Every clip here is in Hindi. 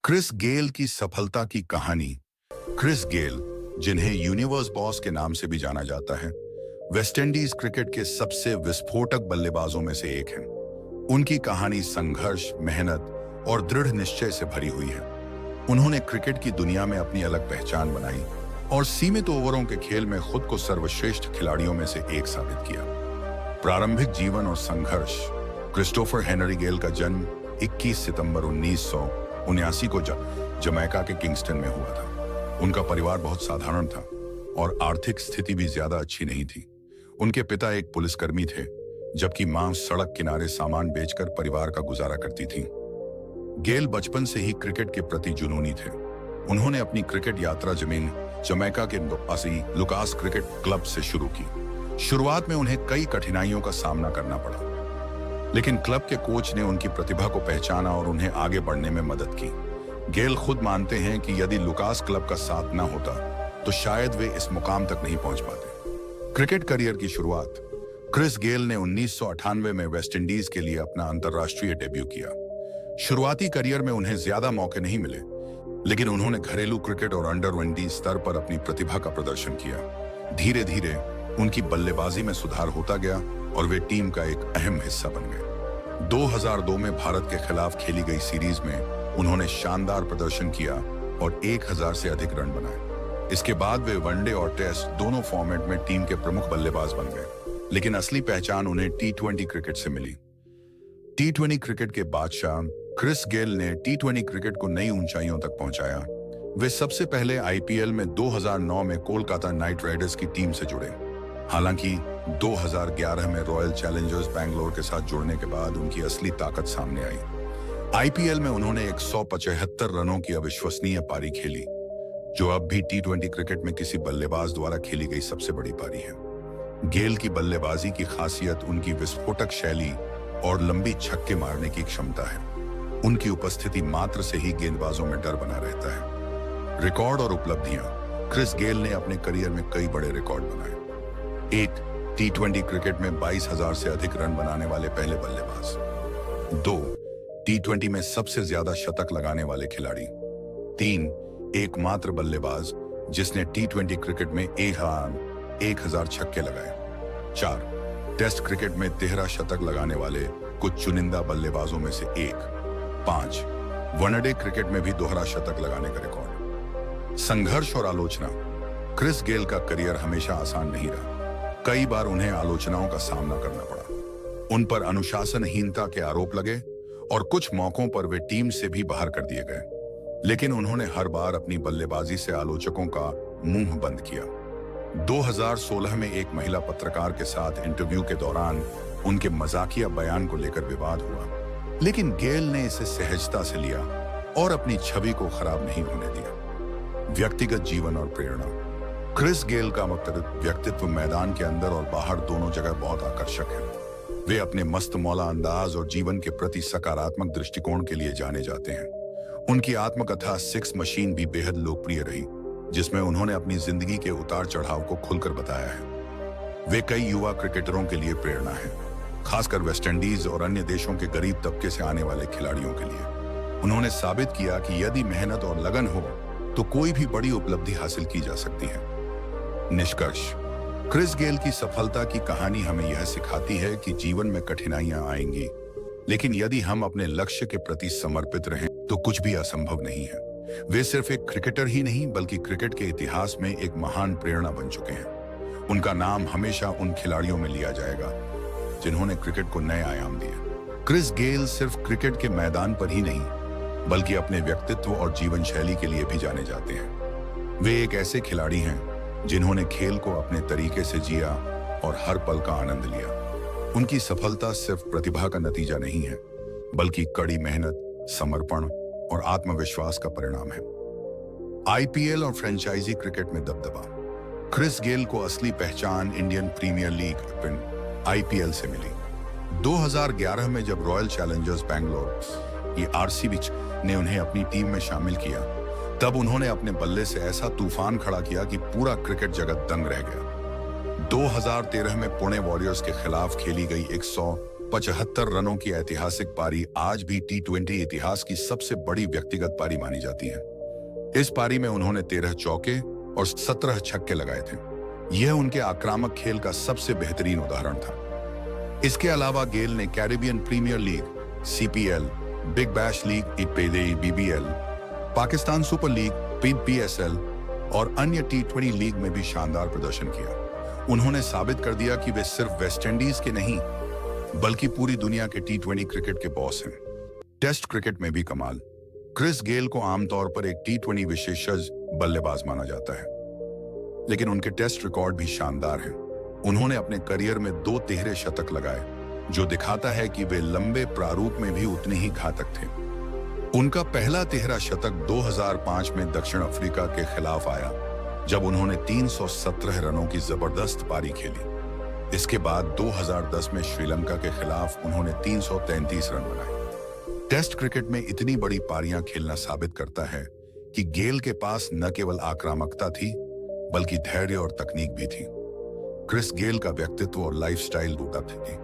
क्रिस गेल की सफलता की कहानी। क्रिस गेल, जिन्हें यूनिवर्स बॉस के नाम से भी जाना जाता है, वेस्टइंडीज क्रिकेट के सबसे विस्फोटक बल्लेबाजों में से एक हैं। उनकी कहानी संघर्ष, मेहनत और दृढ़ निश्चय से भरी हुई है। उन्होंने क्रिकेट की दुनिया में अपनी अलग पहचान बनाई और सीमित ओवरों के खेल में खुद को सर्वश्रेष्ठ खिलाड़ियों में से एक साबित किया। प्रारंभिक जीवन और संघर्ष। क्रिस्टोफर हेनरी गेल का जन्म 21 सितंबर 1979 को जमैका के किंगस्टन में हुआ था। उनका परिवार बहुत साधारण था और आर्थिक स्थिति भी ज्यादा अच्छी नहीं थी। उनके पिता एक पुलिसकर्मी थे, जबकि मां सड़क किनारे सामान बेचकर परिवार का गुजारा करती थी। गेल बचपन से ही क्रिकेट के प्रति जुनूनी थे। उन्होंने अपनी क्रिकेट यात्रा जमैका के लुकास क्रिकेट क्लब से शुरू की। शुरुआत में उन्हें कई कठिनाइयों का सामना करना पड़ा, लेकिन क्लब के कोच ने उनकी प्रतिभा को पहचाना और उन्हें आगे बढ़ने में मदद की। गेल खुद मानते हैं कि यदि लुकास क्लब का साथ न होता तो शायद वे इस मुकाम तक नहीं पहुंच पाते। क्रिकेट करियर की शुरुआत। क्रिस गेल ने 1998 में वेस्टइंडीज के लिए अपना अंतर्राष्ट्रीय डेब्यू किया। शुरुआती करियर में उन्हें ज्यादा मौके नहीं मिले, लेकिन उन्होंने घरेलू क्रिकेट और अंडर 20 स्तर पर अपनी प्रतिभा का प्रदर्शन किया। धीरे धीरे उनकी बल्लेबाजी में सुधार होता गया और वे टीम का एक अहम हिस्सा बन गए। 2002 में भारत के खिलाफ खेली गई सीरीज में उन्होंने शानदार प्रदर्शन किया और 1000 से अधिक रन बनाए। इसके बाद वे वनडे और टेस्ट दोनों फॉर्मेट में टीम के प्रमुख बल्लेबाज बन गए, लेकिन असली पहचान उन्हें टी20 क्रिकेट से मिली। टी20 क्रिकेट के बादशाह क्रिस गेल ने टी20 क्रिकेट को नई ऊंचाइयों तक पहुंचाया। वे सबसे पहले आईपीएल में 2009 में कोलकाता नाइट राइडर्स की टीम से जुड़े। हालांकि 2011 में रॉयल चैलेंजर्स बैंगलोर के साथ जुड़ने के बाद उनकी असली ताकत सामने आई। आईपीएल में उन्होंने 175 रनों की अविश्वसनीय पारी खेली, जो अब भी टी20 क्रिकेट में किसी बल्लेबाज द्वारा खेली गई सबसे बड़ी पारी है। गेल की बल्लेबाजी की खासियत उनकी विस्फोटक शैली और लंबी छक्के मारने की क्षमता है। उनकी उपस्थिति मात्र से ही गेंदबाजों में डर बना रहता है। रिकॉर्ड और उपलब्धियां। क्रिस गेल ने अपने करियर में कई बड़े रिकॉर्ड बनाए। 1. टी20 क्रिकेट में 22,000 से अधिक रन बनाने वाले पहले बल्लेबाज। 2. टी20 में सबसे ज्यादा शतक लगाने वाले खिलाड़ी। 3. एकमात्र बल्लेबाज जिसने टी20 क्रिकेट में 1000 छक्के लगाए। 4. टेस्ट क्रिकेट में 13 शतक लगाने वाले कुछ चुनिंदा बल्लेबाजों में से एक। 5. वनडे क्रिकेट में भी दोहरा शतक लगाने का रिकॉर्ड। संघर्ष और आलोचना। क्रिस गेल का करियर हमेशा आसान नहीं रहा। कई बार उन्हें आलोचनाओं का सामना करना पड़ा। उन पर अनुशासनहीनता के आरोप लगे और कुछ मौकों पर वे टीम से भी बाहर कर दिए गए, लेकिन उन्होंने हर बार अपनी बल्लेबाजी से आलोचकों का मुंह बंद किया। 2016 में एक महिला पत्रकार के साथ इंटरव्यू के दौरान उनके मजाकिया बयान को लेकर विवाद हुआ, लेकिन गेल ने इसे सहजता से लिया और अपनी छवि को खराब नहीं होने दिया। व्यक्तिगत जीवन और प्रेरणा। क्रिस गेल का व्यक्तित्व मैदान के अंदर और बाहर दोनों जगह बहुत आकर्षक है। वे अपने मस्त मौला अंदाज और जीवन के प्रति सकारात्मक दृष्टिकोण के लिए जाने जाते हैं। उनकी आत्मकथा सिक्स मशीन भी बेहद लोकप्रिय रही, जिसमें उन्होंने अपनी जिंदगी के उतार चढ़ाव को खुलकर बताया है। वे कई युवा क्रिकेटरों के लिए प्रेरणा है, खासकर वेस्टइंडीज और अन्य देशों के गरीब तबके से आने वाले खिलाड़ियों के लिए। उन्होंने साबित किया कि यदि मेहनत और लगन हो तो कोई भी बड़ी उपलब्धि हासिल की जा सकती है। निष्कर्ष। क्रिस गेल की सफलता की कहानी हमें यह सिखाती है कि जीवन में कठिनाइयां आएंगी, लेकिन यदि हम अपने लक्ष्य के प्रति समर्पित रहें तो कुछ भी असंभव नहीं है। वे सिर्फ एक क्रिकेटर ही नहीं, बल्कि क्रिकेट के इतिहास में एक महान प्रेरणा बन चुके हैं। उनका नाम हमेशा उन खिलाड़ियों में लिया जाएगा जिन्होंने क्रिकेट को नए आयाम दिए। क्रिस गेल सिर्फ क्रिकेट के मैदान पर ही नहीं, बल्कि अपने व्यक्तित्व और जीवन शैली के लिए भी जाने जाते हैं। वे एक ऐसे खिलाड़ी हैं जिन्होंने खेल को अपने तरीके से जिया और हर पल का आनंद लिया। उनकी सफलता सिर्फ प्रतिभा का नतीजा नहीं है, बल्कि कड़ी मेहनत, समर्पण और आत्मविश्वास का परिणाम है। आईपीएल और फ्रेंचाइजी क्रिकेट में दबदबा। क्रिस गेल को असली पहचान इंडियन प्रीमियर लीग आईपीएल से मिली। 2011 में जब रॉयल चैलेंजर्स बैंगलोर आरसीबी ने उन्हें अपनी टीम में शामिल किया, तब उन्होंने अपने बल्ले से ऐसा तूफान खड़ा किया कि पूरा क्रिकेट जगत दंग रह गया। 2013 में पुणे वॉरियर्स के खिलाफ खेली गई 75 रनों की ऐतिहासिक पारी आज भी टी20 इतिहास की सबसे बड़ी व्यक्तिगत पारी मानी जाती है। इस पारी में उन्होंने 13 चौके और 17 छक्के लगाए थे। यह उनके आक्रामक खेल का सबसे बेहतरीन उदाहरण था। इसके अलावा गेल ने Caribbean Premier League, CPL, Big Bash League, EPL, BBL, Pakistan Super League, PSL और अन्य टी20 लीग में भी शानदार प्रदर्शन किया। उन्होंने साबित कर दिया कि वे सिर्फ वेस्टइंडीज के नहीं बल्कि पूरी दुनिया के टी20 क्रिकेट के बॉस हैं। टेस्ट क्रिकेट में भी कमाल। क्रिस गेल को आमतौर पर एक टी20 विशेषज्ञ बल्लेबाज माना जाता है, लेकिन उनके टेस्ट रिकॉर्ड भी शानदार हैं। उन्होंने अपने करियर में 2 तिहरे शतक लगाए, जो दिखाता है कि वे लंबे प्रारूप में भी उतने ही घातक थे। उनका पहला तिहरा शतक 2005 में दक्षिण अफ्रीका के खिलाफ आया, जब उन्होंने 317 रनों की जबरदस्त पारी खेली। इसके बाद 2010 में श्रीलंका के खिलाफ उन्होंने 333 रन बनाए। टेस्ट क्रिकेट में इतनी बड़ी पारियां खेलना साबित करता है कि गेल के पास न केवल आक्रामकता थी, बल्कि धैर्य और तकनीक भी थी। क्रिस गेल का व्यक्तित्व और लाइफस्टाइल दूटा थी।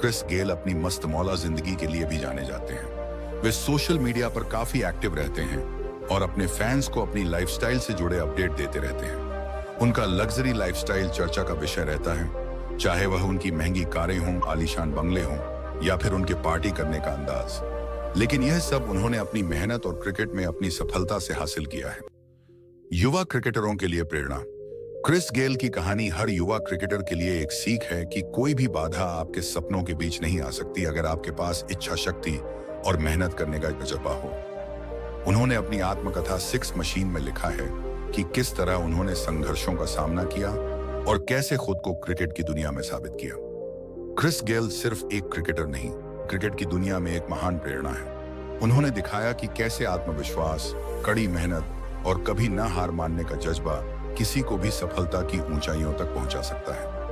क्रिस गेल अपनी मस्त मौला जिंदगी के लिए भी जाने जाते हैं। वे सोशल मीडिया पर काफी एक्टिव रहते हैं और अपने फैंस को अपनी लाइफस्टाइल से जुड़े अपडेट देते रहते हैं। उनका लग्जरी लाइफस्टाइल चर्चा का विषय रहता है, चाहे वह उनकी महंगी कारें हों, आलीशान बंगले हों या फिर उनके पार्टी करने का अंदाज। लेकिन यह सब उन्होंने अपनी मेहनत और क्रिकेट में अपनी सफलता से हासिल किया है। युवा क्रिकेटरों के लिए प्रेरणा। क्रिस गेल की कहानी हर युवा क्रिकेटर के लिए एक सीख है कि कोई भी बाधा आपके सपनों के बीच नहीं आ सकती अगर आपके पास इच्छा शक्ति और मेहनत करने का तजुर्बा हो। उन्होंने अपनी आत्मकथा 6 मशीन में लिखा है कि किस तरह उन्होंने संघर्षों का सामना किया और कैसे खुद को क्रिकेट की दुनिया में साबित किया। क्रिस गेल सिर्फ एक क्रिकेटर नहीं, क्रिकेट की दुनिया में एक महान प्रेरणा है। उन्होंने दिखाया कि कैसे आत्मविश्वास, कड़ी मेहनत और कभी न हार मानने का जज्बा किसी को भी सफलता की ऊंचाइयों तक पहुंचा सकता है।